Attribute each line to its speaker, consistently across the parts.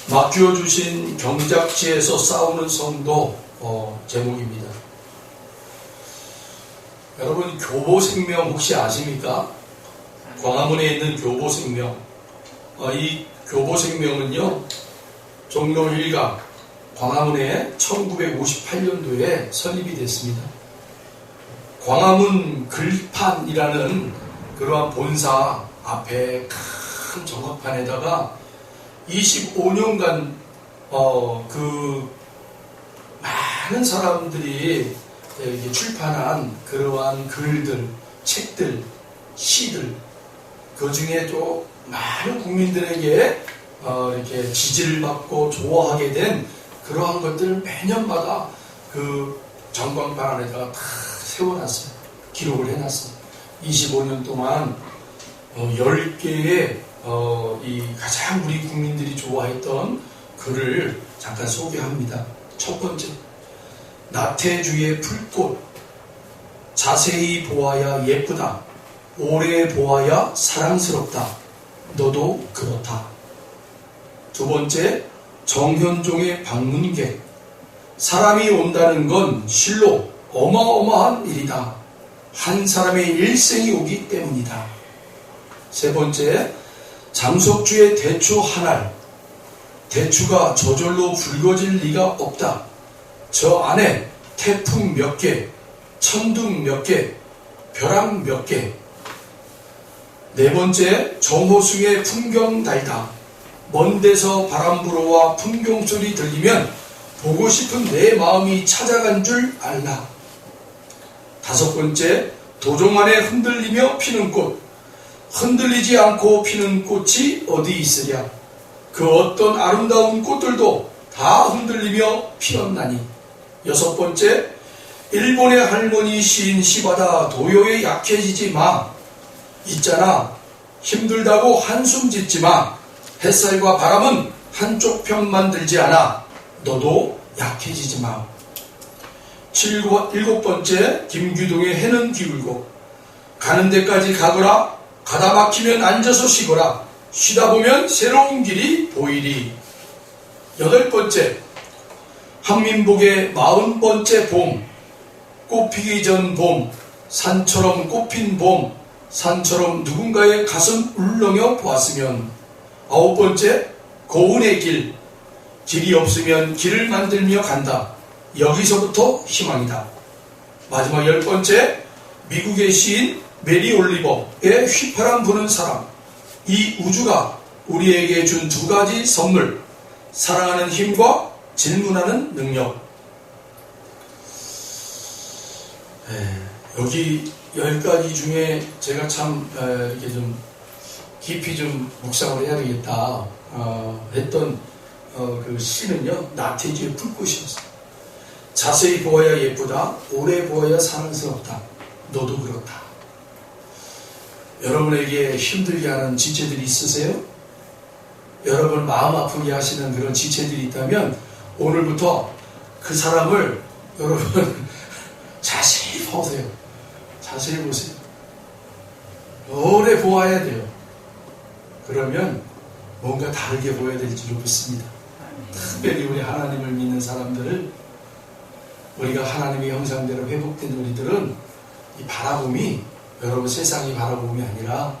Speaker 1: 맡겨주신 경작지에서 싸우는 성도 제목입니다. 여러분, 교보생명 혹시 아십니까? 광화문에 있는 교보생명. 이 교보생명은요, 종로 1가 광화문에 1958년도에 설립이 됐습니다. 광화문 글판이라는 그러한 본사 앞에 큰 정각판에다가 25년간 그 많은 사람들이 출판한 그러한 글들, 책들, 시들, 그 중에 또 많은 국민들에게 이렇게 지지를 받고 좋아하게 된 그러한 것들을 매년마다 그 전광판 안에다가 다 세워놨어요. 기록을 해놨어요. 25년 동안 10개의 이 가장 우리 국민들이 좋아했던 글을 잠깐 소개합니다. 첫 번째, 나태주의 풀꽃. 자세히 보아야 예쁘다. 오래 보아야 사랑스럽다. 너도 그렇다. 두 번째, 정현종의 방문객. 사람이 온다는 건 실로 어마어마한 일이다. 한 사람의 일생이 오기 때문이다. 세 번째, 장석주의 대추 한 알. 대추가 저절로 붉어질 리가 없다. 저 안에 태풍 몇 개, 천둥 몇 개, 벼락 몇 개. 네 번째, 정호승의 풍경 달다. 먼 데서 바람 불어와 풍경 소리 들리면 보고 싶은 내 마음이 찾아간 줄 알라. 다섯 번째, 도종안에 흔들리며 피는 꽃. 흔들리지 않고 피는 꽃이 어디 있으랴. 그 어떤 아름다운 꽃들도 다 흔들리며 피었나니. 여섯 번째, 일본의 할머니 시인 시바다 도요에 약해지지 마. 있잖아, 힘들다고 한숨 짓지 마. 햇살과 바람은 한쪽 편만 들지 않아. 너도 약해지지 마. 일곱 번째, 김규동의 해는 기울고. 가는 데까지 가거라. 가다 막히면 앉아서 쉬거라. 쉬다 보면 새로운 길이 보이리. 여덟 번째, 한민복의 40번째 봄. 꽃피기 전 봄. 산처럼 꽃핀 봄. 산처럼 누군가의 가슴 울렁여 보았으면. 아홉 번째, 고운의 길. 길이 없으면 길을 만들며 간다. 여기서부터 희망이다. 마지막 열 번째, 미국의 시인 메리 올리버의 휘파람 부는 사람. 이 우주가 우리에게 준 두 가지 선물. 사랑하는 힘과 질문하는 능력. 여기 10가지 중에 제가 참 이렇게 좀 깊이 좀 묵상을 해야 되겠다 했던 그 시는요, 나태주의 풀꽃이었어요. 자세히 보아야 예쁘다. 오래 보아야 사랑스럽다. 너도 그렇다. 여러분에게 힘들게 하는 지체들이 있으세요? 여러분 마음 아프게 하시는 그런 지체들이 있다면 오늘부터 그 사람을 여러분 자세히 보세요. 자세히 보세요. 오래 보아야 돼요. 그러면 뭔가 다르게 보여야 될 줄로 믿습니다. 특별히 우리 하나님을 믿는 사람들을, 우리가 하나님의 형상대로 회복된 우리들은 이 바라봄이 여러분 세상이 바라봄이 아니라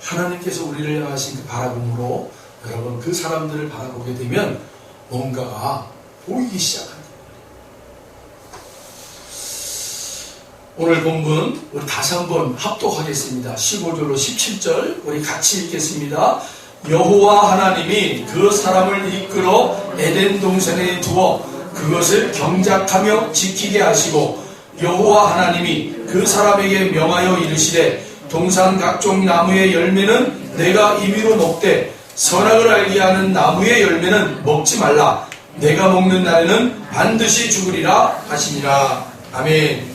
Speaker 1: 하나님께서 우리를 향하신 그 바라봄으로 여러분 그 사람들을 바라보게 되면 뭔가가 보이기 시작합니다. 오늘 본문 우리 다시 한번 합독하겠습니다. 15절로 17절 우리 같이 읽겠습니다. 여호와 하나님이 그 사람을 이끌어 에덴 동산에 두어 그것을 경작하며 지키게 하시고, 여호와 하나님이 그 사람에게 명하여 이르시되, 동산 각종 나무의 열매는 내가 임의로 먹되 선악을 알게 하는 나무의 열매는 먹지 말라. 내가 먹는 날에는 반드시 죽으리라 하시니라. 아멘.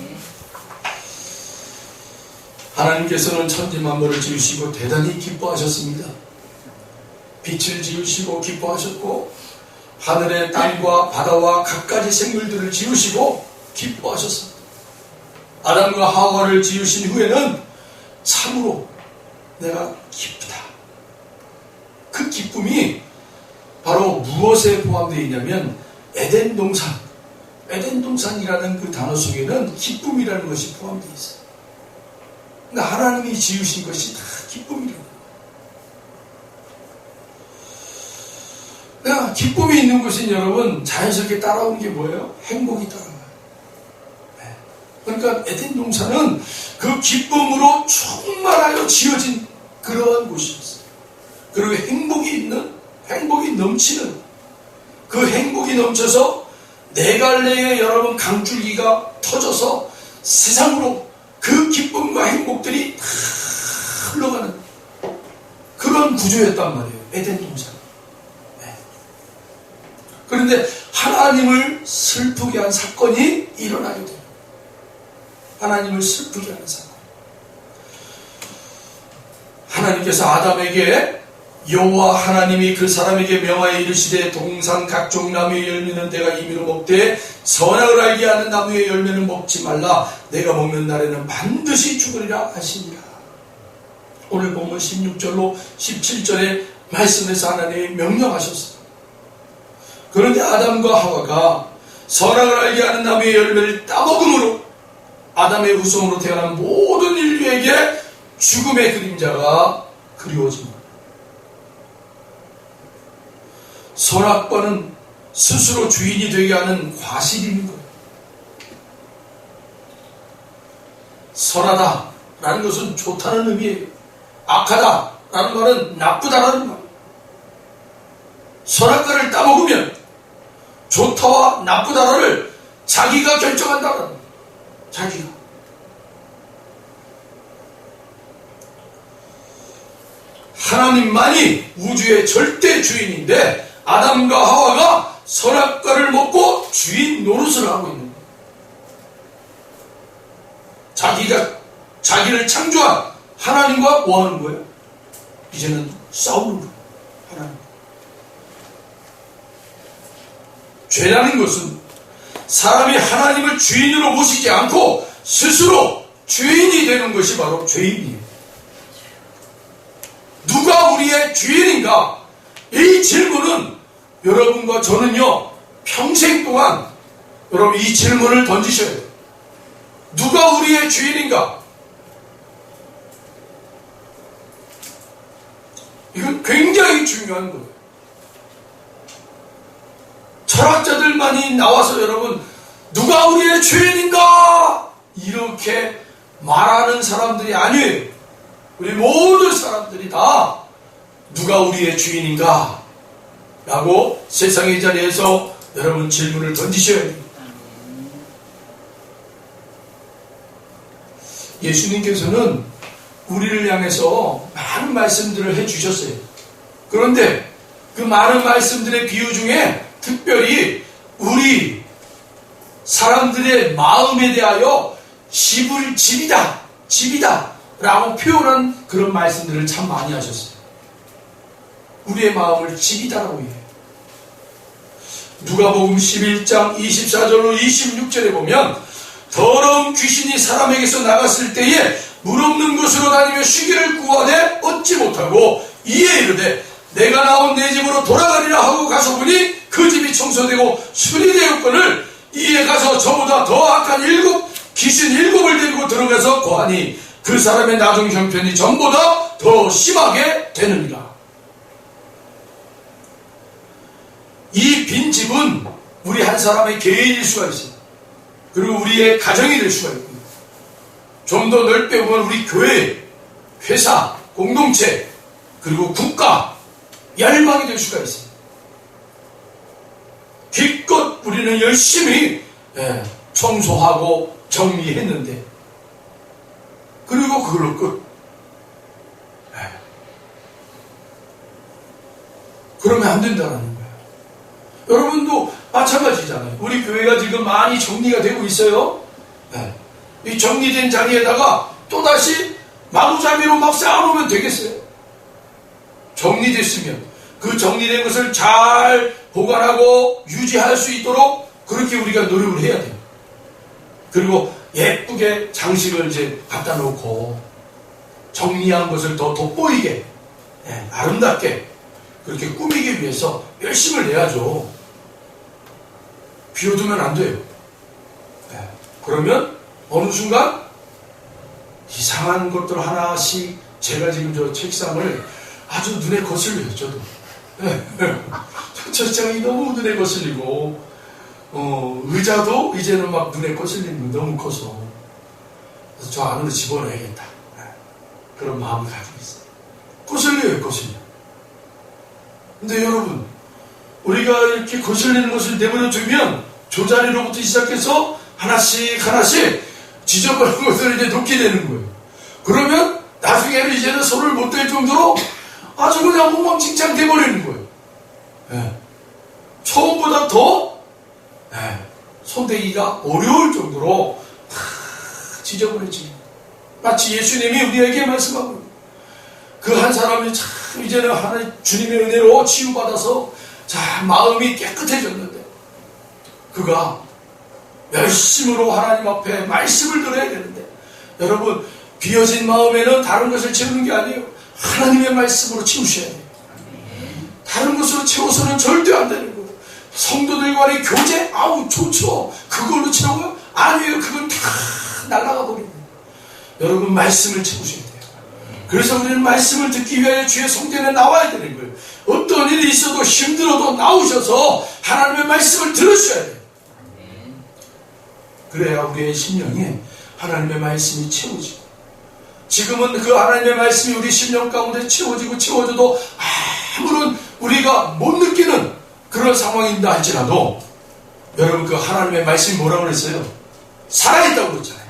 Speaker 1: 하나님께서는 천지만물을 지으시고 대단히 기뻐하셨습니다. 빛을 지으시고 기뻐하셨고, 하늘의 땅과 바다와 갖가지 생물들을 지으시고 기뻐하셨습니다. 아담과 하와를 지으신 후에는 참으로 내가 기쁘다. 그 기쁨이 바로 무엇에 포함되어 있냐면 에덴 동산, 에덴 동산이라는 그 단어 속에는 기쁨이라는 것이 포함되어 있어요. 그러니까 하나님이 지으신 것이 다 기쁨이라는 거예요. 그러니까 기쁨이 있는 곳은 여러분 자연스럽게 따라오는 게 뭐예요? 행복이 따라와요. 그러니까 에덴 동산은 그 기쁨으로 충만하여 지어진 그러한 곳이었어요. 그리고 행복이 넘치는 그 행복이 넘쳐서 네 갈래의 여러분 강줄기가 터져서 세상으로 그 기쁨과 행복들이 다 흘러가는 그런 구조였단 말이에요. 에덴 동산. 그런데 하나님을 슬프게 한 사건이 일어나게 돼요. 하나님을 슬프게 하는 사건. 하나님께서 아담에게 여호와 하나님이 그 사람에게 명하여 이르시되 동산 각종 나무의 열매는 내가 임의로 먹되 선악을 알게 하는 나무의 열매는 먹지 말라. 내가 먹는 날에는 반드시 죽으리라 하시니라. 오늘 보면 16절로 17절의 말씀에서 하나님이 명령하셨어요. 그런데 아담과 하와가 선악을 알게 하는 나무의 열매를 따먹음으로 아담의 후손으로 태어난 모든 인류에게 죽음의 그림자가 그리워집니다. 선악과는 스스로 주인이 되게 하는 과실인 거예요. 선하다라는 것은 좋다는 의미예요. 악하다라는 말은 나쁘다라는 말. 선악과를 따먹으면 좋다와 나쁘다를 자기가 결정한다는 거예요. 자기가. 하나님만이 우주의 절대 주인인데 아담과 하와가 선악과를 먹고 주인 노릇을 하고 있는 거예요. 자기를 창조한 하나님과 뭐 하는 거예요? 이제는 싸우는 거예요. 하나님. 죄라는 것은 사람이 하나님을 주인으로 모시지 않고 스스로 주인이 되는 것이 바로 죄인이에요. 누가 우리의 주인인가? 이 질문은 여러분과 저는요 평생 동안 여러분 이 질문을 던지셔야 돼요. 누가 우리의 주인인가? 이건 굉장히 중요한 거예요. 철학자들만이 나와서 여러분 누가 우리의 주인인가? 이렇게 말하는 사람들이 아니에요. 우리 모든 사람들이 다 누가 우리의 주인인가? 라고 세상의 자리에서 여러분 질문을 던지셔야 됩니다. 예수님께서는 우리를 향해서 많은 말씀들을 해주셨어요. 그런데 그 많은 말씀들의 비유 중에 특별히 우리 사람들의 마음에 대하여 집이다 라고 표현한 그런 말씀들을 참 많이 하셨어요. 우리의 마음을 집이다라고 해요. 누가복음 11장 24절로 26절에 보면 더러운 귀신이 사람에게서 나갔을 때에 물 없는 곳으로 다니며 쉬기를 구하되 얻지 못하고 이에 이르되 내가 나온 내 집으로 돌아가리라 하고 가서 보니 그 집이 청소되고 수리되었거늘 이에 가서 저보다 더 악한 귀신 7을 데리고 들어가서 거하니 그 사람의 나중 형편이 전보다 더 심하게 되느니라. 이 빈집은 우리 한 사람의 개인일 수가 있어요. 그리고 우리의 가정이 될 수가 있고 좀 더 넓게 보면 우리 교회, 회사, 공동체 그리고 국가, 열방이 될 수가 있어요. 기껏 우리는 열심히 청소하고 정리했는데 그리고 그걸로 끝. 그러면 안 된다는 거예요. 여러분도 마찬가지잖아요. 우리 교회가 지금 많이 정리가 되고 있어요. 이 정리된 자리에다가 또다시 마구잡이로 막 쌓아놓으면 되겠어요? 정리됐으면 그 정리된 것을 잘 보관하고 유지할 수 있도록 그렇게 우리가 노력을 해야 돼요. 그리고 예쁘게 장식을 이제 갖다 놓고 정리한 것을 더 돋보이게 아름답게 그렇게 꾸미기 위해서 열심을 내야죠. 비워두면 안 돼요. 네. 그러면 어느 순간 이상한 것들 하나씩 제가 지금 저 책상을 아주 눈에 거슬려요. 저도. 네. 저 책상이 너무 눈에 거슬리고 의자도 이제는 막 눈에 거슬리는 게 너무 커서 그래서 저 안으로 집어넣어야겠다. 네. 그런 마음을 가지고 있어요. 거슬려요. 거슬려. 근데 여러분, 우리가 이렇게 거슬리는 것을 내버려 두면 조자리로부터 시작해서 하나씩 지저분한 것을 이제 놓게 되는 거예요. 그러면 나중에는 이제는 손을 못 댈 정도로 아주 그냥 엉망진창 돼버리는 거예요. 네. 처음보다 더 손대기가 어려울 정도로 지저분해지고, 마치 예수님이 우리에게 말씀하고 그 한 사람이 참 이제는 하나님 주님의 은혜로 치유받아서 참 마음이 깨끗해졌는데 그가 열심으로 하나님 앞에 말씀을 들어야 되는데, 여러분, 비어진 마음에는 다른 것을 채우는 게 아니에요. 하나님의 말씀으로 채우셔야 돼요. 다른 것으로 채워서는 절대 안 되는 거예요. 성도들 간의 교제? 아우 좋죠. 그걸로 채워요? 아니에요. 그건 다 날아가 버립니다. 여러분, 말씀을 채우셔야 돼요. 그래서 우리는 말씀을 듣기 위하여 주의 성전에 나와야 되는 거예요. 어떤 일이 있어도 힘들어도 나오셔서 하나님의 말씀을 들으셔야 돼요. 그래야 우리의 심령에 하나님의 말씀이 채워지고, 지금은 그 하나님의 말씀이 우리 심령 가운데 채워져도 아무런 우리가 못 느끼는 그런 상황인다 할지라도, 여러분, 그 하나님의 말씀이 뭐라고 그랬어요? 살아있다고 그랬잖아요.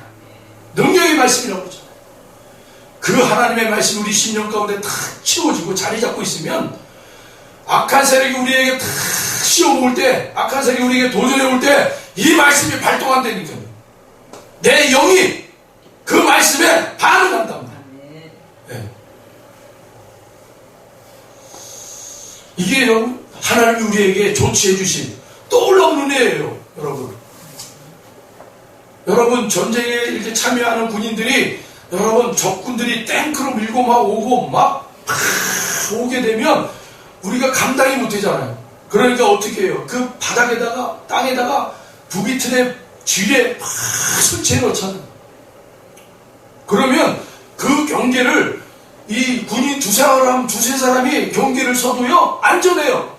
Speaker 1: 능력의 말씀이라고 그랬잖아요. 그 하나님의 말씀이 우리 심령 가운데 다 채워지고 자리 잡고 있으면, 악한 세력이 우리에게 다 시험 올 때, 악한 세력이 우리에게 도전해 올 때 이 말씀이 발동한다니까요. 내 영이 그 말씀에 반응한답니다. 네. 이게 하나님이 우리에게 조치해 주신 놀라운 은혜예요. 여러분 전쟁에 이렇게 참여하는 군인들이, 여러분 적군들이 탱크로 밀고 막 오고 막 오게 되면 우리가 감당이 못하잖아요. 그러니까 어떻게 해요? 그 바닥에다가 땅에다가 부비틀에 쥐에 막 설치해 놓잖아요. 그러면 그 경계를 이 군인 두세 사람이 경계를 서도요 안전해요.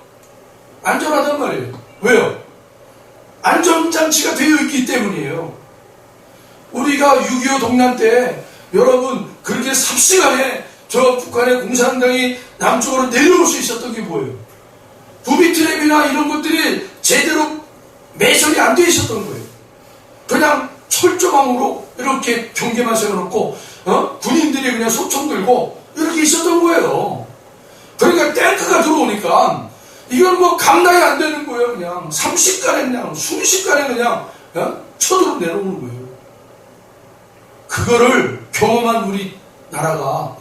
Speaker 1: 안전하단 말이에요. 왜요? 안전장치가 되어 있기 때문이에요. 우리가 6.25 동란 때 여러분 그렇게 삽시간에 저 북한의 공산당이 남쪽으로 내려올 수 있었던 게 뭐예요? 부비트랩이나 이런 것들이 제대로 매설이 안 돼 있었던 거예요. 그냥 철조망으로 이렇게 경계만 세워놓고 군인들이 그냥 소총 들고 이렇게 있었던 거예요. 그러니까 탱크가 들어오니까 이건 뭐 감당이 안 되는 거예요. 그냥 30간에 그냥 순식간에 그냥 쳐들어 내려오는 거예요. 그거를 경험한 우리 나라가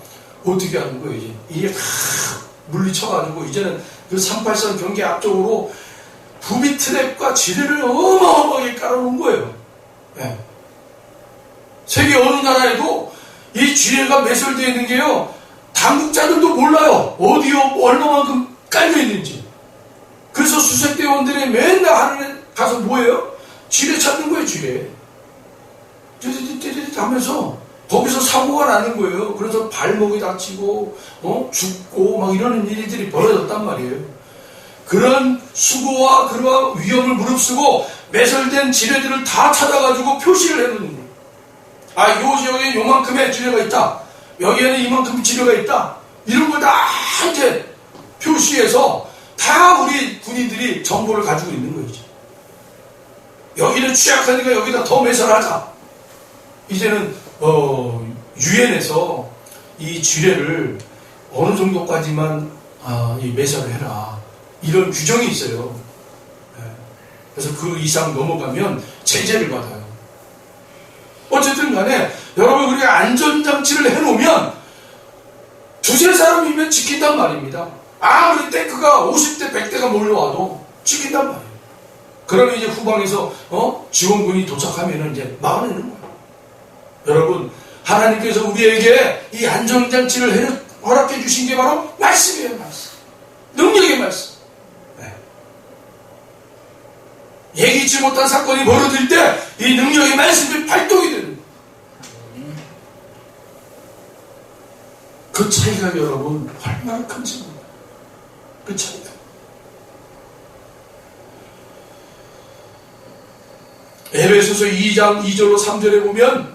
Speaker 1: 어떻게 하는 거예요? 이게 다 물리쳐가지고 이제는 그 383 경계 앞쪽으로 부비트랩과 지뢰를 어마어마하게 깔아놓은 거예요. 네. 세계 어느 나라에도 이 지뢰가 매설되어 있는 게요, 당국자들도 몰라요. 어디에 얼마만큼 깔려 있는지. 그래서 수색대원들이 맨날 하늘에 가서 뭐예요? 지뢰 찾는 거예요. 지뢰 띠리띠리띠리 하면서 거기서 사고가 나는 거예요. 그래서 발목이 다치고 죽고 막 이러는 일들이 벌어졌단 말이에요. 그런 수고와 그러한 위험을 무릅쓰고 매설된 지뢰들을 다 찾아가지고 표시를 해놓는 거예요. 아, 요 지역에 요만큼의 지뢰가 있다. 여기에는 이만큼 지뢰가 있다. 이런 걸 다 이제 표시해서 다 우리 군인들이 정보를 가지고 있는 거죠. 여기는 취약하니까 여기다 더 매설하자. 이제는 유엔에서 이 지뢰를 어느 정도까지만 이 매설을 해라. 이런 규정이 있어요. 그래서 그 이상 넘어가면 제재를 받아요. 어쨌든 간에 여러분, 우리가 안전장치를 해놓으면 두세 사람이면 지킨단 말입니다. 아무리 탱크가 50대 100대가 몰려와도 지킨단 말이에요. 그러면 이제 후방에서 지원군이 도착하면 이제 막아내는 거예요. 여러분, 하나님께서 우리에게 이 안전장치를 허락해 주신 게 바로 말씀이에요. 말씀. 예기치 못한 사건이 벌어질 때 이 능력의 말씀이 발동이 되는 거예요. 그 차이가 여러분 얼마나 큰지 몰라요. 그 차이가. 에베소서 2장 2절로 3절에 보면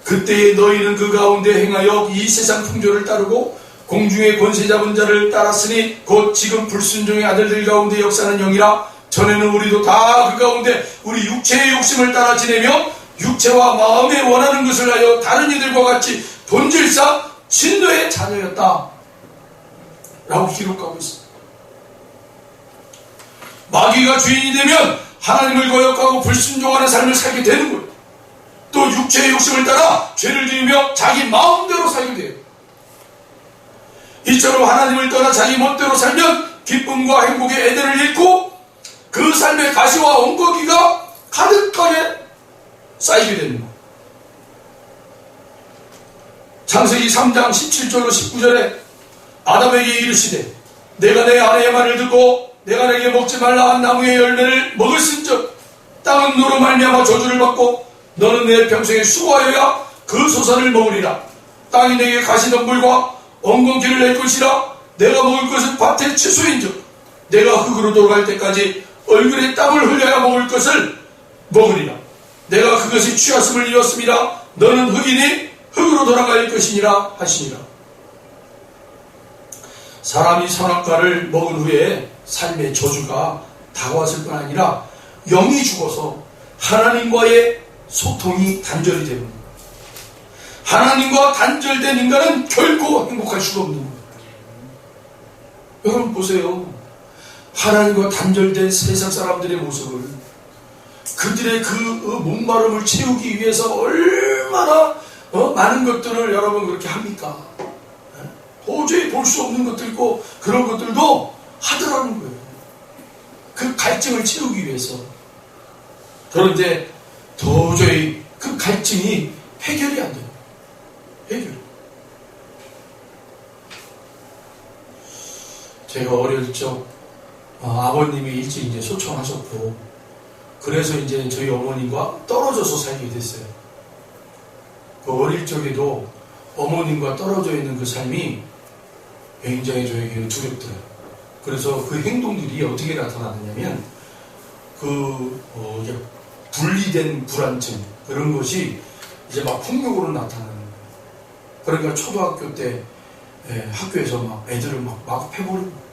Speaker 1: 그때에 너희는 그 가운데 행하여 이 세상 풍조를 따르고 공중의 권세 잡은 자를 따랐으니 곧 지금 불순종의 아들들 가운데 역사하는 영이라. 전에는 우리도 다 그 가운데 우리 육체의 욕심을 따라 지내며 육체와 마음에 원하는 것을 하여 다른 이들과 같이 본질상 진노의 자녀였다 라고 기록하고 있습니다. 마귀가 주인이 되면 하나님을 거역하고 불순종하는 삶을 살게 되는 거예요. 또 육체의 욕심을 따라 죄를 지으며 자기 마음대로 살게 돼요. 이처럼 하나님을 떠나 자기 멋대로 살면 기쁨과 행복의 에덴을 잃고 그 삶의 가시와 엉거기가 가득하게 쌓이게 되는 거예요. 창세기 3장 17절로 19절에 아담에게 이르시되 내가 내 아내의 말을 듣고 내가 내게 먹지 말라 한 나무의 열매를 먹을신즉 땅은 너로 말미암아 저주를 받고 너는 내 평생에 수고하여야 그 소산을 먹으리라. 땅이 내게 가시덤불과 엉겅퀴를 낼 것이라. 내가 먹을 것은 밭의 채소인즉 내가 흙으로 돌아갈 때까지 얼굴에 땀을 흘려야 먹을 것을 먹으리라. 내가 그것이 취하심을 이었습니다. 너는 흙이니 흙으로 돌아갈 것이니라 하시니라. 사람이 선악과를 먹은 후에 삶의 저주가 다가왔을 뿐 아니라 영이 죽어서 하나님과의 소통이 단절이 되는 거예요. 하나님과 단절된 인간은 결코 행복할 수가 없는 거예요. 여러분 보세요. 하나님과 단절된 세상 사람들의 모습을, 그들의 그 목마름을 채우기 위해서 얼마나 많은 것들을 여러분 그렇게 합니까? 도저히 볼 수 없는 것들 있고 그런 것들도 하더라는 거예요. 그 갈증을 채우기 위해서. 그런데 도저히 그 갈증이 해결이 안 돼요. 해결. 제가 어릴 적 아버님이 일찍 이제 소천하셨고, 그래서 이제 저희 어머님과 떨어져서 살게 됐어요. 그 어릴 적에도 어머님과 떨어져 있는 그 삶이 굉장히 저에게 두렵더라고요. 그래서 그 행동들이 어떻게 나타나느냐면, 이제 분리된 불안증, 그런 것이 이제 막 폭력으로 나타나는 거예요. 그러니까 초등학교 때 학교에서 막 애들을 막 패버리고.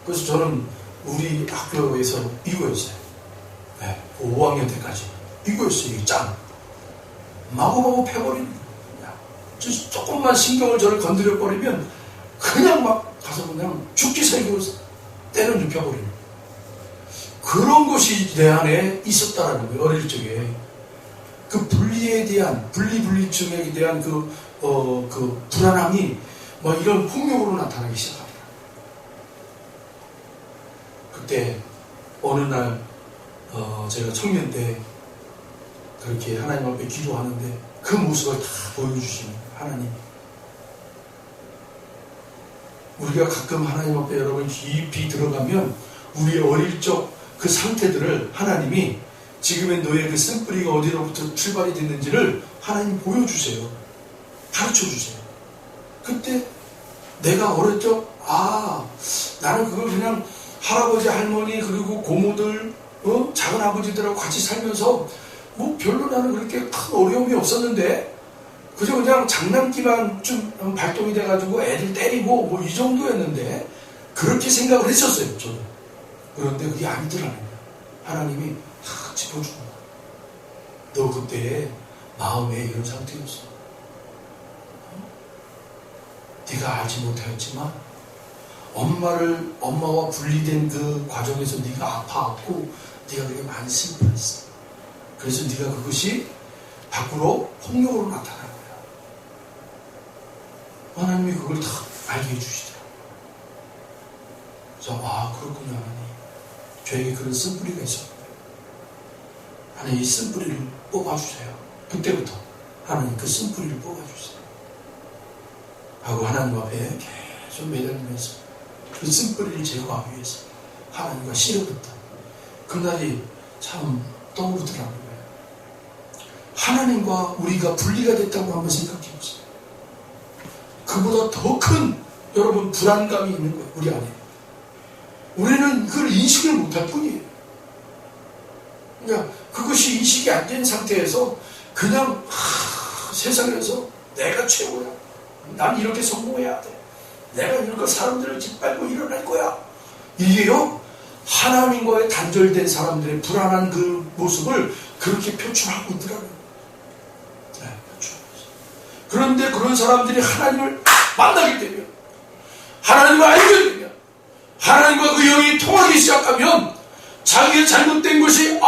Speaker 1: 그래서 저는 우리 학교에서 이거였어요. 5학년 때까지 이거였어요. 이 짱. 마구마구 패버리는 거예요. 조금만 신경을 저를 건드려버리면 그냥 막 가서 그냥 죽기 살기로 때려 눕혀버리는 거예요. 그런 것이 내 안에 있었다라는 거예요. 어릴 적에. 그 분리에 대한, 분리증에 대한 그 불안함이 뭐 이런 폭력으로 나타나기 시작합니다. 그때 어느 날 제가 청년 때 그렇게 하나님 앞에 기도하는데 그 모습을 다 보여주시는 하나님. 우리가 가끔 하나님 앞에 여러분 깊이 들어가면 우리의 어릴 적 그 상태들을 하나님이 지금의 너의 그 쓴뿌리가 어디로부터 출발이 됐는지를 하나님 보여주세요. 가르쳐주세요. 그때 내가 어릴 적 나는 그걸 그냥 할아버지 할머니 그리고 고모들 작은 아버지들하고 같이 살면서 뭐 별로 나는 그렇게 큰 어려움이 없었는데 그냥 장난기만 좀 발동이 돼가지고 애들 때리고 뭐 이 정도였는데 그렇게 생각을 했었어요. 저는. 그런데 그게 아니더라는 거예요. 하나님이 탁 짚어주는 거예요. 너 그때 마음에 이런 상태였어. 네가 알지 못하였지만 엄마와 분리된 그 과정에서 네가 아파왔고 네가 그렇게 많이 슬퍼했어. 그래서 네가 그것이 밖으로 폭력으로 나타난 거야. 하나님이 그걸 다 알게 해주시더라고요. 그래서 그렇군요. 하나님. 저에게 그런 쓴뿌리가 있었는데 하나님 이 쓴뿌리를 뽑아주세요. 그때부터 하나님 그 쓴뿌리를 뽑아주세요. 하고 하나님 앞에 계속 매달리면서 그 쓴뿌리를 제거하기 위해서 하나님과 씨름했다. 그날이 참 떠오르더라고요. 하나님과 우리가 분리가 됐다고 한번 생각해 보세요. 그보다 더 큰 여러분 불안감이 있는 거예요. 우리 안에. 우리는 그걸 인식을 못할 뿐이에요. 그러니까 그것이 인식이 안 된 상태에서 그냥 세상에서 내가 최고야. 난 이렇게 성공해야 돼. 내가 이렇게 사람들을 짓밟고 일어날 거야. 이게요, 하나님과의 단절된 사람들의 불안한 그 모습을 그렇게 표출하고 있더라고요. 네, 표출하고 있어요. 그런데 그런 사람들이 하나님을 만나게 되면, 하나님을 알게 되면, 하나님과 그 영이 통하기 시작하면 자기의 잘못된 것이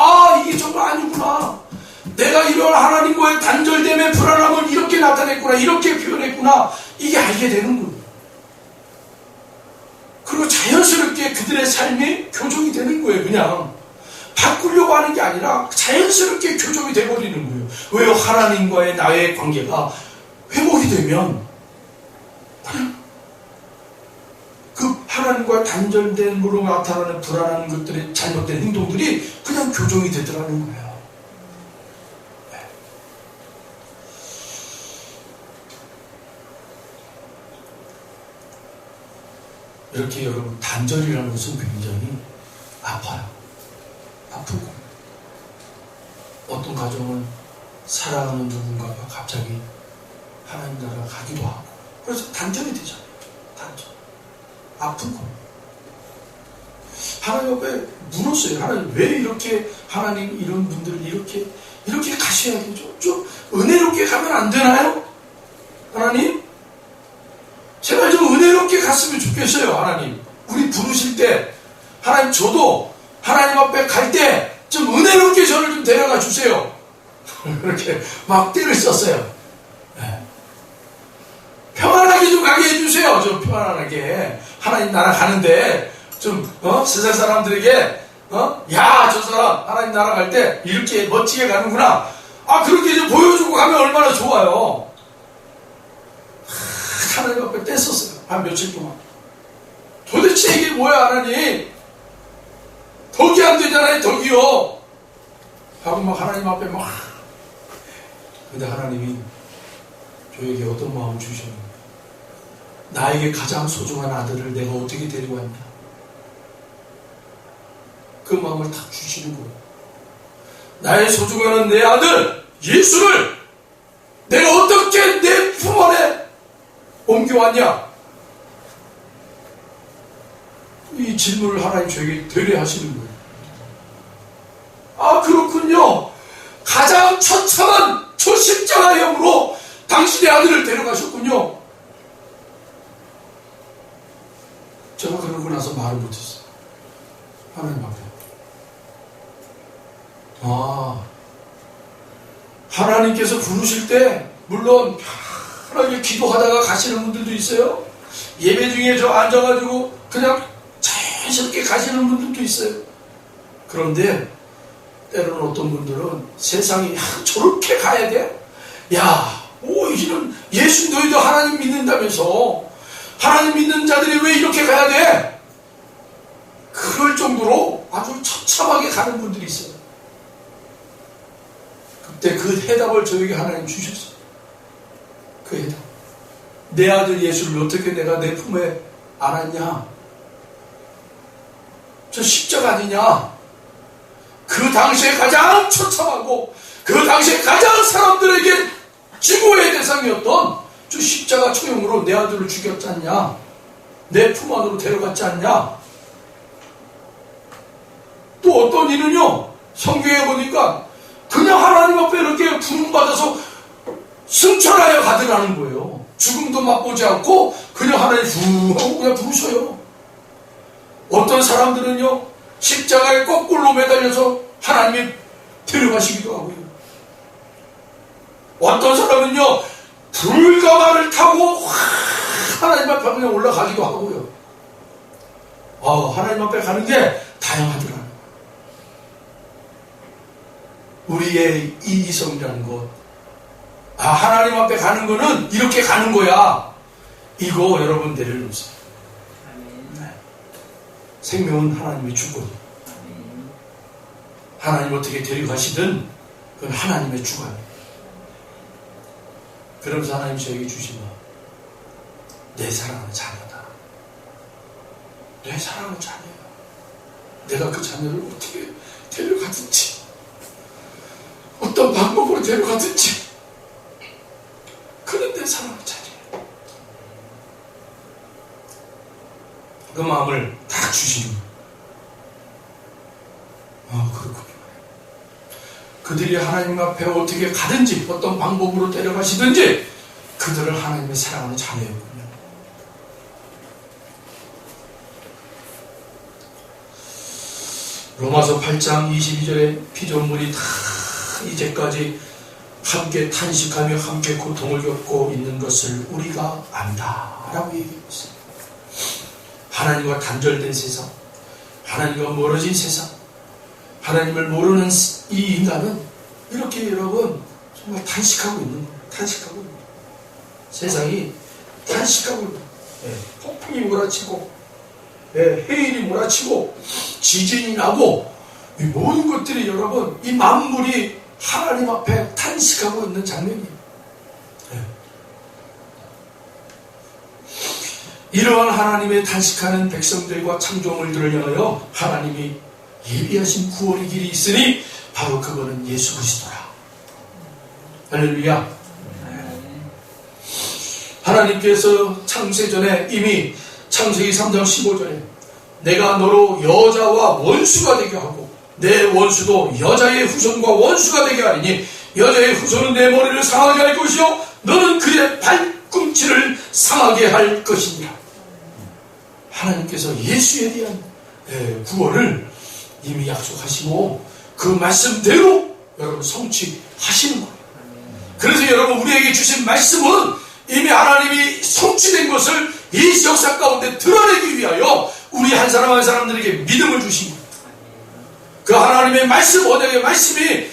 Speaker 1: 이게 정말 아니구나. 내가 이런 하나님과의 단절됨의 불안함을 이렇게 나타냈구나. 이렇게 표현했구나. 이게 알게 되는 거예요. 그리고 자연스럽게 그들의 삶이 교정이 되는 거예요. 그냥 바꾸려고 하는 게 아니라 자연스럽게 교정이 돼버리는 거예요. 왜요? 하나님과의 나의 관계가 회복이 되면 그 하나님과 단절됨으로 나타나는 불안한 것들의 잘못된 행동들이 그냥 교정이 되더라는 거예요. 네. 이렇게 여러분, 단절이라는 것은 굉장히 아파요. 아프고, 어떤 가정은 사랑하는 누군가가 갑자기 하나님 나라 가기도 하고, 그래서 단절이 되잖아요. 단절. 아프고. 하나님 앞에 물었어요. 하나님, 왜 이렇게 하나님 이런 분들을 이렇게 가셔야 되죠? 좀 은혜롭게 가면 안 되나요? 하나님? 제발 좀 은혜롭게 갔으면 좋겠어요. 하나님, 우리 부르실 때 하나님, 저도 하나님 앞에 갈 때 좀 은혜롭게 저를 좀 데려가 주세요. 그렇게 막 때를 썼어요. 네. 평안하게 좀 가게 해주세요. 좀 평안하게 하나님 나라 가는데 좀 세상 사람들에게 야, 저 사람 하나님 나라 갈 때 이렇게 멋지게 가는구나. 그렇게 좀 보여주고 가면 얼마나 좋아요. 하나님 앞에 떼었어요. 한 며칠 동안. 도대체 이게 뭐야, 하나님? 덕이 안 되잖아요, 덕이요. 하고 막 하나님 앞에 막. 근데 하나님이 저에게 어떤 마음을 주셨는가? 나에게 가장 소중한 아들을 내가 어떻게 데리고 왔냐? 그 마음을 다 주시는 거예요. 나의 소중한 내 아들 예수를 내가 어떻게 내 품 안에 옮겨왔냐? 이 질문을 하나님 저에게 되뇌하시는 거예요. 그렇군요. 가장 처참한 저 십자가형으로 당신의 아들을 데려가셨군요. 제가 그러고 나서 말을 못했어요. 하나님 앞에. 하나님께서 부르실 때 물론 편하게 기도하다가 가시는 분들도 있어요. 예배 중에 저 앉아가지고 그냥 자연스럽게 가시는 분들도 있어요. 그런데 때로는 어떤 분들은 세상이 저렇게 가야 돼? 이런 예수 너희도 하나님 믿는다면서 하나님 믿는 자들이 왜 이렇게 가야 돼? 그럴 정도로 아주 처참하게 가는 분들이 있어요. 그때 그 해답을 저에게 하나님 주셨어요. 그 해답. 내 아들 예수를 어떻게 내가 내 품에 안았냐? 저 십자가 아니냐? 그 당시에 가장 처참하고 그 당시에 가장 사람들에게 증오의 대상이었던 저 십자가 처형으로 내 아들을 죽였지 않냐? 내 품 안으로 데려갔지 않냐? 또 어떤 이는요, 성경에 보니까 그냥 하나님 앞에 이렇게 부름받아서 승천하여 가더라는 거예요. 죽음도 맛보지 않고 그냥 하나님 후 하고 그냥 부르셔요. 어떤 사람들은요, 십자가에 거꾸로 매달려서 하나님이 데려가시기도 하고요. 어떤 사람은요, 불가마를 타고 하나님 앞에 그냥 올라가기도 하고요. 하나님 앞에 가는 게 다양하더라고요. 우리의 이 이성이라는 것, 하나님 앞에 가는 거는 이렇게 가는 거야. 이거 여러분 내려놓으세요. 생명은 하나님의 주권이에요. 하나님 어떻게 데려가시든 그건 하나님의 주관이에요. 그러면서 하나님 저에게 주신 것, 내 사랑하는 자녀다. 내 사랑하는 자녀야. 내가 그 자녀를 어떻게 데려가든지, 어떤 방법으로 데려가든지, 그는 내 사랑하는 자녀야. 그 마음을 다 주시는 거예요. 그렇군요. 그들이 하나님 앞에 어떻게 가든지, 어떤 방법으로 데려가시든지, 그들을 하나님의 사랑하는 자녀였군요. 로마서 8장 22절에 피조물이 다 이제까지 함께 탄식하며 함께 고통을 겪고 있는 것을 우리가 안다라고 얘기하고 있습니다. 하나님과 단절된 세상, 하나님과 멀어진 세상, 하나님을 모르는 이 인간은 이렇게 여러분 정말 탄식하고 있는 거예요. 탄식하고 있는 거예요. 세상이 탄식하고 있는 거예요. 폭풍이 몰아치고 해일이 몰아치고 지진이 나고 이 모든 것들이 여러분 이 만물이 하나님 앞에 탄식하고 있는 장면이에요. 이러한 하나님의 탄식하는 백성들과 창조물들을 향하여 하나님이 예비하신 구원의 길이 있으니 바로 그거는 예수 그리스도라. 할렐루야. 하나님께서 창세전에 이미 창세기 3장 15절에 내가 너로 여자와 원수가 되게 하고 내 원수도 여자의 후손과 원수가 되게 하리니 여자의 후손은 내 머리를 상하게 할 것이요 너는 그의 발꿈치를 상하게 할 것이니라. 하나님께서 예수에 대한 구원을 이미 약속하시고 그 말씀대로 여러분 성취하시는 거예요. 그래서 여러분 우리에게 주신 말씀은 이미 하나님이 성취된 것을 이 역사 가운데 드러내기 위하여 우리 한 사람 한 사람들에게 믿음을 주신 거예요. 그 하나님의 말씀, 언약의 말씀이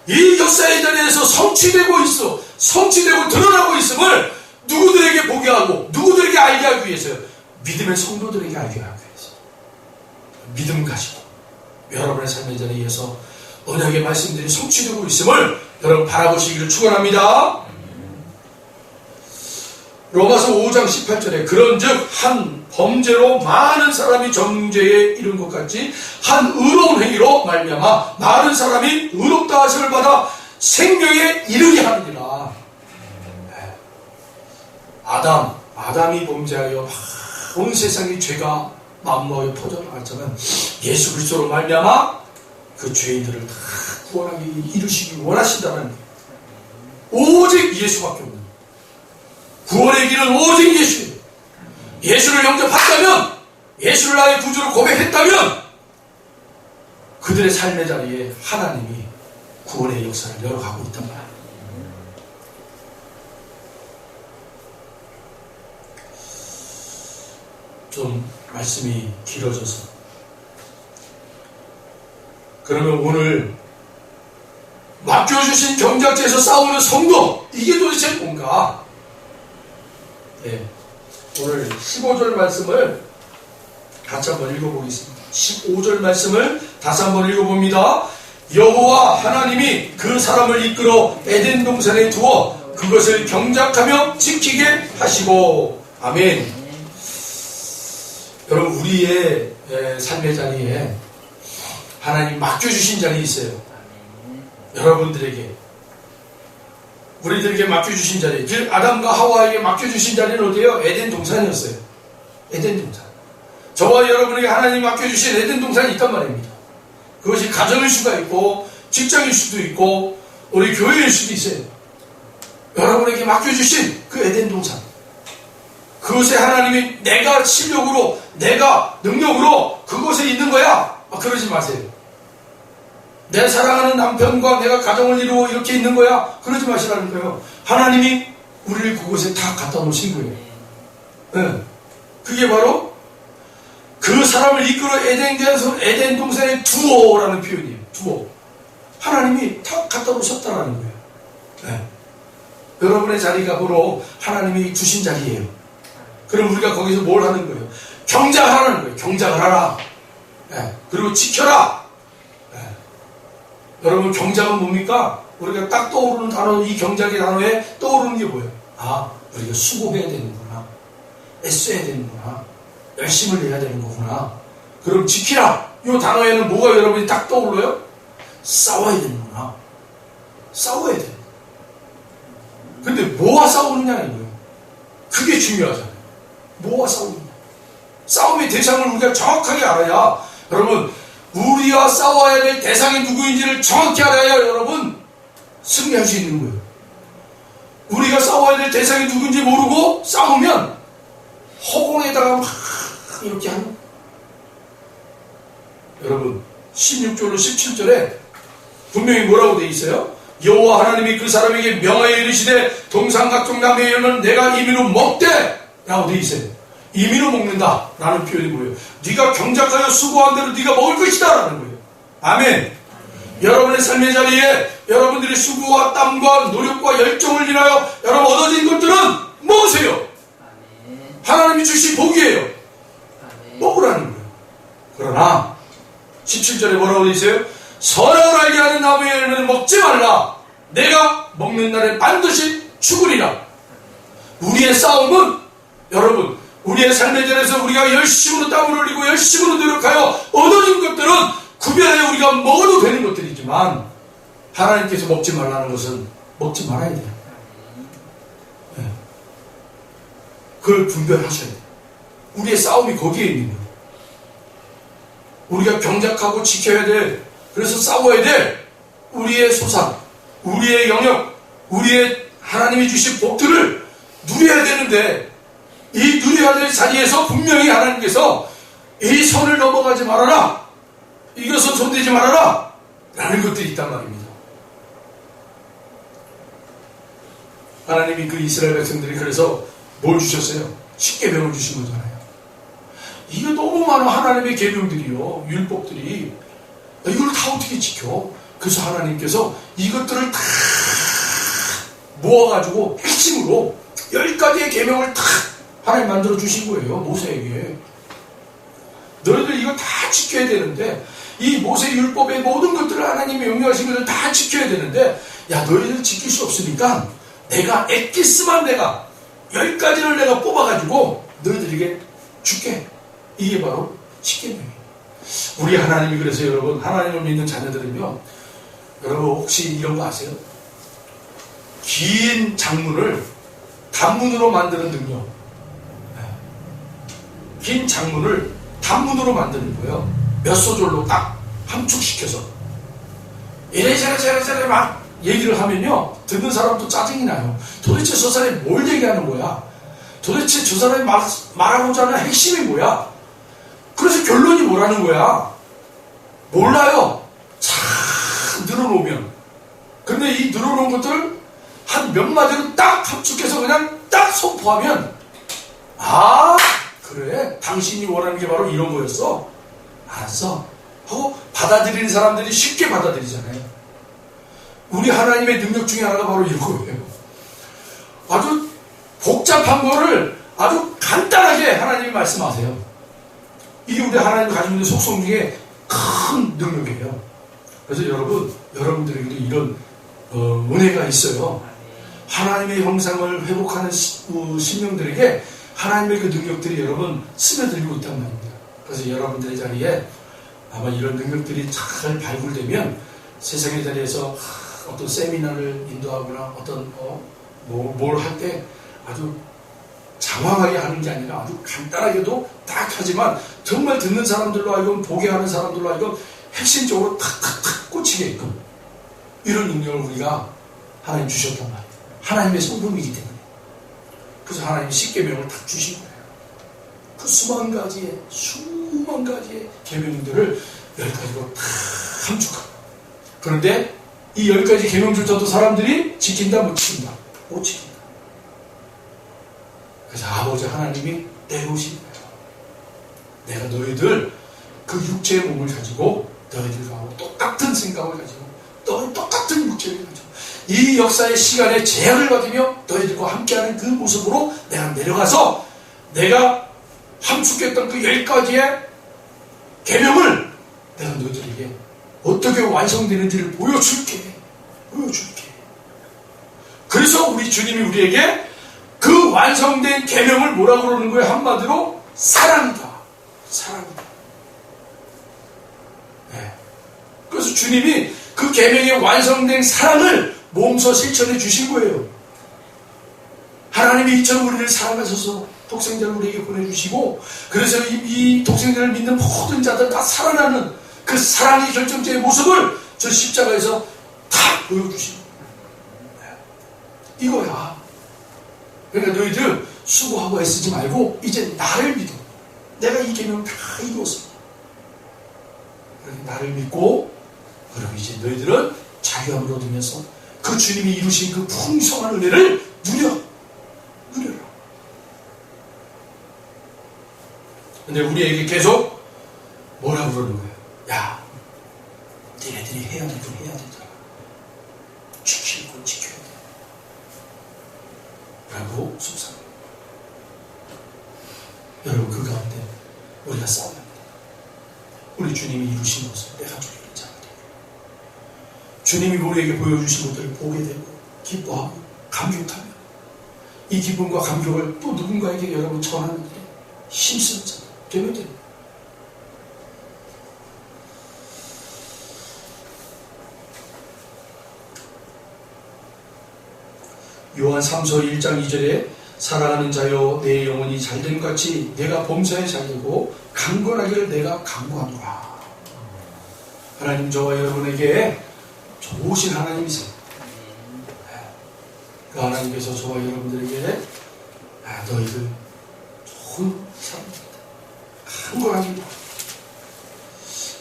Speaker 1: 이 역사의 자리에서 성취되고 있어, 성취되고 드러나고 있음을 누구들에게 보게 하고 누구들에게 알게 하기 위해서요. 믿음의 성도들에게 알게 하기 위해서 믿음 가지고 여러분의 삶의 자리에서 언약의 말씀들이 성취되고 있음을 여러분 바라보시기를 축원합니다. 로마서 5장 18절에 그런즉 한 범죄로 많은 사람이 정죄에 이른 것 같이 한 의로운 행위로 말미암아 많은 사람이 의롭다 하심을 받아 생명에 이르게 하느니라. 아담이 범죄하여 온 세상의 죄가 만무하여 퍼져나갔지만 예수 그리스도로 말미암아 그 죄인들을 다 구원하기 이루시기 원하신다는 거예요. 오직 예수밖에 없는 구원의 길은 오직 예수예요. 예수를 영접했다면, 예수를 나의 구주로 고백했다면 그들의 삶의 자리에 하나님이 구원의 역사를 열어가고 있단 말이에요. 좀 말씀이 길어져서 그러면 오늘 맡겨주신 경작지에서 싸우는 성도, 이게 도대체 뭔가? 오늘 15절 말씀을 같이 한번 읽어보겠습니다. 15절 말씀을 다시 한번 읽어봅니다. 여호와 하나님이 그 사람을 이끌어 에덴 동산에 두어 그것을 경작하며 지키게 하시고. 아멘. 여러분 우리의 삶의 자리에 하나님 맡겨주신 자리 있어요. 여러분들에게 우리들에게 맡겨주신 자리, 즉 아담과 하와에게 맡겨주신 자리는 어디예요? 에덴 동산이었어요. 에덴 동산. 저와 여러분에게 하나님이 맡겨주신 에덴 동산이 있단 말입니다. 그것이 가정일 수가 있고 직장일 수도 있고 우리 교회일 수도 있어요. 여러분에게 맡겨주신 그 에덴 동산, 그것에 하나님이 내가 실력으로 내가 능력으로 그곳에 있는 거야, 그러지 마세요. 내 사랑하는 남편과 내가 가정을 이루고 이렇게 있는 거야, 그러지 마시라는 거예요. 하나님이 우리를 그곳에 다 갖다 놓으신 거예요. 네. 그게 바로 그 사람을 이끌어 에덴 동산에 두어라는 표현이에요. 두어. 하나님이 다 갖다 놓으셨다라는 거예요. 네. 여러분의 자리가 바로 하나님이 주신 자리예요. 그럼 우리가 거기서 뭘 하는 거예요? 경작하라는 거예요. 경작을 하라. 네. 그리고 지켜라. 네. 여러분 경작은 뭡니까? 우리가 딱 떠오르는 단어, 이 경작의 단어에 떠오르는 게 뭐예요? 아, 우리가 수고해야 되는구나. 애써야 되는구나. 열심을 내야 되는 거구나. 그럼 지키라. 이 단어에는 뭐가 여러분이 딱 떠올라요? 싸워야 되는구나. 싸워야 돼. 근데 뭐와 싸우느냐 이거예요. 그게 중요하잖아요. 뭐와 싸우느냐. 싸움의 대상을 우리가 정확하게 알아야, 여러분, 우리와 싸워야 될 대상이 누구인지를 정확히 알아야 여러분 승리할 수 있는 거예요. 우리가 싸워야 될 대상이 누군지 모르고 싸우면 허공에다가 막 이렇게 하는, 여러분 16절로 17절에 분명히 뭐라고 되어 있어요? 여호와 하나님이 그 사람에게 명하여 이르시되 동상 각종 나무의 열매는 내가 임의로 먹되 라고 되어 있어요. 임의로 먹는다 라는 표현이 뭐예요? 네가 경작하여 수고한 대로 네가 먹을 것이다 라는 거예요. 아멘. 여러분의 삶의 자리에 여러분들의 수고와 땀과 노력과 열정을 인하여 여러분 얻어진 것들은 먹으세요. 하나님이 주신 복이에요. 먹으라는 거예요. 그러나 17절에 뭐라고 되어 있어요? 선악을 알게 하는 나무의 열매는 먹지 말라. 내가 먹는 날에 반드시 죽으리라. 우리의 싸움은, 여러분, 우리의 삶의 자리에서 우리가 열심으로 땀을 흘리고 열심으로 노력하여 얻어진 것들은 구별해 우리가 먹어도 되는 것들이지만, 하나님께서 먹지 말라는 것은 먹지 말아야 돼요. 네. 그걸 분별하셔야 돼요. 우리의 싸움이 거기에 있는 거예요. 우리가 경작하고 지켜야 될, 그래서 싸워야 될 우리의 소산, 우리의 영역, 우리의 하나님이 주신 복들을 누려야 되는데, 이 누려야 될 자리에서 분명히 하나님께서 이 선을 넘어가지 말아라, 이것은 손대지 말아라 라는 것들이 있단 말입니다. 하나님이 그 이스라엘 백성들이 그래서 뭘 주셨어요? 십계명을 주신 거잖아요. 이게 너무 많은 하나님의 계명들이요, 율법들이. 이걸 다 어떻게 지켜? 그래서 하나님께서 이것들을 다 모아가지고 핵심으로 10가지의 계명을 다 하나님 만들어 주신 거예요, 모세에게. 너희들 이거 다 지켜야 되는데, 이 모세 율법의 모든 것들을 하나님이 명령하신 것을 다 지켜야 되는데, 야, 너희들 지킬 수 없으니까 내가 엑기스만 내가 10가지를 내가 뽑아가지고 너희들에게 줄게. 이게 바로 십계명이에요. 우리 하나님이, 그래서 여러분, 하나님을 믿는 자녀들은요, 여러분 혹시 이런 거 아세요? 긴 장문을 단문으로 만드는 능력. 긴 장문을 단문으로 만드는 거예요. 몇 소절로 딱 함축시켜서 이래저래 막 얘기를 하면요, 듣는 사람도 짜증이 나요. 도대체 저 사람이 뭘 얘기하는 거야? 도대체 저 사람이 말하고자 하는 핵심이 뭐야? 그래서 결론이 뭐라는 거야? 몰라요. 참 늘어놓으면. 근데 이 늘어놓은 것들을 한 몇 마디로 딱 함축해서 그냥 딱 선포하면, 아, 그래, 당신이 원하는 게 바로 이런 거였어. 알았어 하고 받아들이는 사람들이 쉽게 받아들이잖아요. 우리 하나님의 능력 중에 하나가 바로 이런 거예요. 아주 복잡한 거를 아주 간단하게 하나님이 말씀하세요. 이게 우리 하나님이 가지고 있는 속성 중에 큰 능력이에요. 그래서 여러분들에게도 이런 은혜가 있어요. 하나님의 형상을 회복하는 신령들에게 하나님의 그 능력들이 여러분 스며들고 있단 말입니다. 그래서 여러분들의 자리에 아마 이런 능력들이 잘 발굴되면 세상의 자리에서 어떤 세미나를 인도하거나 어떤 뭘 할 때 아주 장황하게 하는 게 아니라 아주 간단하게도 딱 하지만 정말 듣는 사람들로 하여금, 보게 하는 사람들로 하여금 핵심적으로 탁탁탁 꽂히게끔 이런 능력을 우리가 하나님 주셨단 말이에요. 하나님의 성품이기 때문에. 그래서 하나님이 십계명을 딱 주신 거예요. 그 수만 가지의 계명들을 10가지로 다 함축하고. 그런데 이 10가지 계명조차도 사람들이 지킨다, 못 지킨다? 못 지킨다. 그래서 아버지 하나님이 내놓으신 거예요. 내가 너희들 그 육체의 몸을 가지고 너희들하고 똑같은 생각을 가지고 똑같은 육체를 가지고 이 역사의 시간에 제약을 받으며 너희들과 함께하는 그 모습으로 내가 내려가서 내가 함축했던 그 10가지의 계명을 내가 너희들에게 어떻게 완성되는지를 보여줄게. 그래서 우리 주님이 우리에게 그 완성된 계명을 뭐라고 그러는 거예요? 한마디로 사랑이다. 네. 그래서 주님이 그 계명의 완성된 사랑을 몸소 실천해 주신 거예요. 하나님이 이처럼 우리를 사랑하셔서 독생자를 우리에게 보내주시고, 그래서 이 독생자를 믿는 모든 자들 다 살아나는 그 사랑의 결정적인 모습을 저 십자가에서 다 보여주시는 거예요. 이거야. 그러니까 너희들 수고하고 애쓰지 말고 이제 나를 믿어. 내가 이 계명 다 이루었어. 나를 믿고, 그럼 이제 너희들은 자유함을 얻으면서 그 주님이 이루신 그 풍성한 은혜를 누려라. 근데 우리에게 계속 뭐라고 그러는 거예요? 야, 니네들이 해야 될 건 해야 되잖아. 지킬 건 지켜야 돼. 라고 속삭여요. 여러분, 그 가운데 우리가 싸워야 합니다. 우리 주님이 이루신 것을 내가 주리를 잡아야 돼요. 주님이 우리에게 보여주신 것들을 보게 되고 기뻐하고 감격하며 이 기쁨과 감격을 또 누군가에게 여러분 전하는 일에 힘쓰는 되면 됩니다. 요한 3서 1장 2절에 사랑하는 자여 내 영혼이 잘됨같이 내가 범사에 잘되고 강건하기를 내가 강구하노라. 하나님 저와 여러분에게 좋으신 하나님이세요. 그 하나님께서 저와 여러분들에게 너희들 좋은 사람입니다. 강건하기를.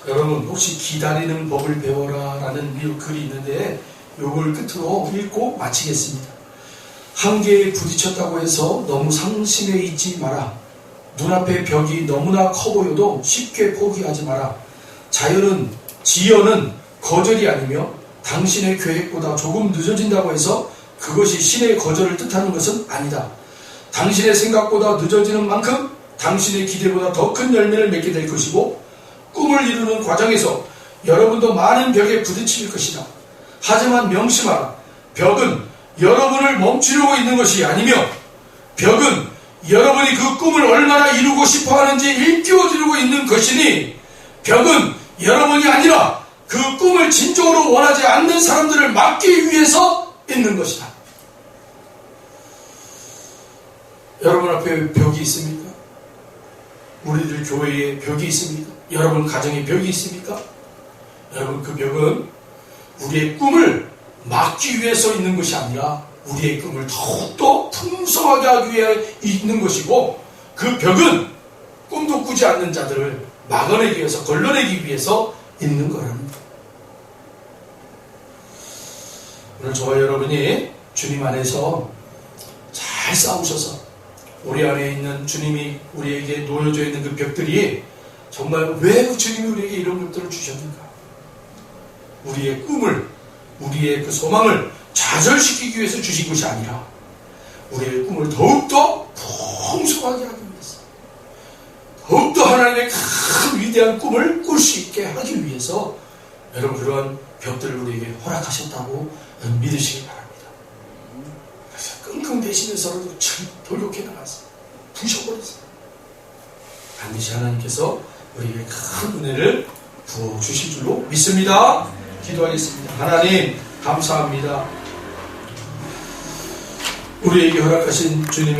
Speaker 1: 여러분 혹시 기다리는 법을 배워라 라는 글이 있는데 요걸 끝으로 읽고 마치겠습니다. 한계에 부딪혔다고 해서 너무 상심해 있지 마라. 눈앞의 벽이 너무나 커 보여도 쉽게 포기하지 마라. 지연은 거절이 아니며 당신의 계획보다 조금 늦어진다고 해서 그것이 신의 거절을 뜻하는 것은 아니다. 당신의 생각보다 늦어지는 만큼 당신의 기대보다 더 큰 열매를 맺게 될 것이고 꿈을 이루는 과정에서 여러분도 많은 벽에 부딪힐 것이다. 하지만 명심하라. 벽은 여러분을 멈추려고 있는 것이 아니며 벽은 여러분이 그 꿈을 얼마나 이루고 싶어하는지 일깨워주려고 있는 것이니 벽은 여러분이 아니라 그 꿈을 진정으로 원하지 않는 사람들을 막기 위해서 있는 것이다. 여러분 앞에 벽이 있습니까? 우리들 교회에 벽이 있습니까? 여러분 가정에 벽이 있습니까? 여러분 그 벽은 우리의 꿈을 막기 위해서 있는 것이 아니라 우리의 꿈을 더욱더 풍성하게 하기 위해 있는 것이고 그 벽은 꿈도 꾸지 않는 자들을 막아내기 위해서 걸러내기 위해서 있는 거랍니다. 오늘 저와 여러분이 주님 안에서 잘 싸우셔서 우리 안에 있는 주님이 우리에게 놓여져 있는 그 벽들이 정말 왜 주님이 우리에게 이런 것들을 주셨는가? 우리의 꿈을, 우리의 그 소망을 좌절시키기 위해서 주신 것이 아니라 우리의 꿈을 더욱더 풍성하게 하기 위해서, 더욱더 하나님의 큰 위대한 꿈을 꿀 수 있게 하기 위해서 여러분 그러한 벽들을 우리에게 허락하셨다고 믿으시기 바랍니다. 그래서 끙끙 대시면서라도 참 돌격해 나갔어요. 부셔버렸어요. 반드시 하나님께서 우리에게 큰 은혜를 부어주실 줄로 믿습니다. 기도하겠습니다. 하나님 감사합니다. 우리에게 허락하신 주님의